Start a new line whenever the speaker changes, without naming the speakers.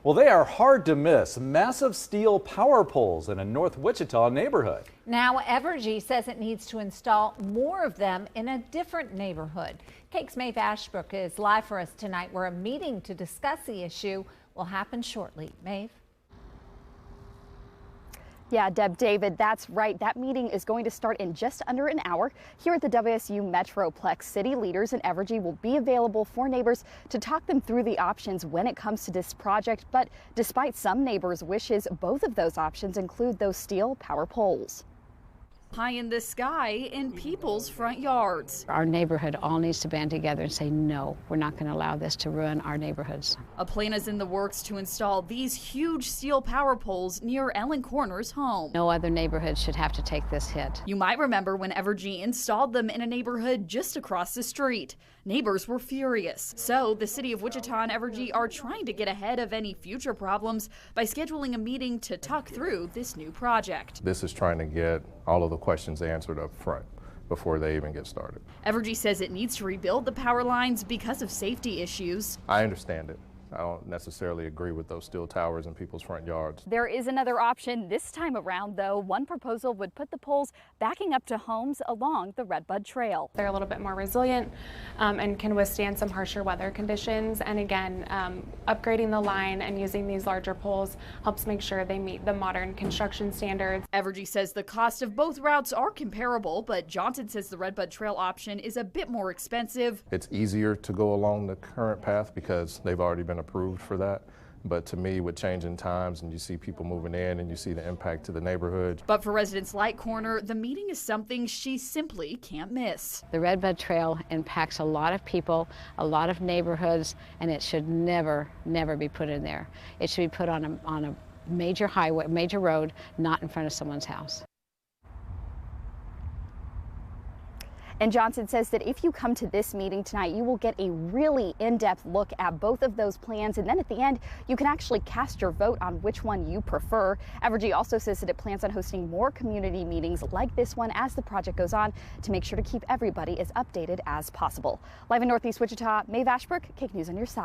Well, they are hard to miss. Massive steel power poles in a North Wichita neighborhood.
Now, Evergy says it needs to install more of them in a different neighborhood. Kake's Maeve Ashbrook is live for us tonight, where a meeting to discuss the issue will happen shortly. Maeve?
Yeah, Deb, David, that's right. That meeting is going to start in just under an hour. Here at the WSU Metroplex, city leaders in Evergy will be available for neighbors to talk them through the options when it comes to this project. But despite some neighbors' wishes, both of those options include those steel power poles.
High in the sky in people's front yards.
Our neighborhood all needs to band together and say, no, we're not going to allow this to ruin our neighborhoods.
A plan is in the works to install these huge steel power poles near Ellen Corner's home.
No other neighborhood should have to take this hit.
You might remember when Evergy installed them in a neighborhood just across the street. Neighbors were furious. So the city of Wichita and Evergy are trying to get ahead of any future problems by scheduling a meeting to talk through this new project.
This is trying to get all of the questions answered up front before they even get started.
Evergy says it needs to rebuild the power lines because of safety issues.
I understand it. I don't necessarily agree with those steel towers in people's front yards.
There is another option this time around, though. One proposal would put the poles backing up to homes along the Redbud Trail.
They're a little bit more resilient and can withstand some harsher weather conditions. And again, upgrading the line and using these larger poles helps make sure they meet the modern construction standards.
Evergy says the cost of both routes are comparable, but Johnson says the Redbud Trail option is a bit more expensive.
It's easier to go along the current path because they've already been approved for that. But to me, with changing times and you see people moving in and you see the impact to the neighborhood.
But for residents like Corner, the meeting is something she simply can't miss.
The Redbud Trail impacts a lot of people, a lot of neighborhoods, and it should never, never be put in there. It should be put on a major highway, major road, not in front of someone's house.
And Johnson says that if you come to this meeting tonight, you will get a really in-depth look at both of those plans. And then at the end, you can actually cast your vote on which one you prefer. Evergy also says that it plans on hosting more community meetings like this one as the project goes on to make sure to keep everybody as updated as possible. Live in Northeast Wichita, Maeve Ashbrook, Kake News on your side.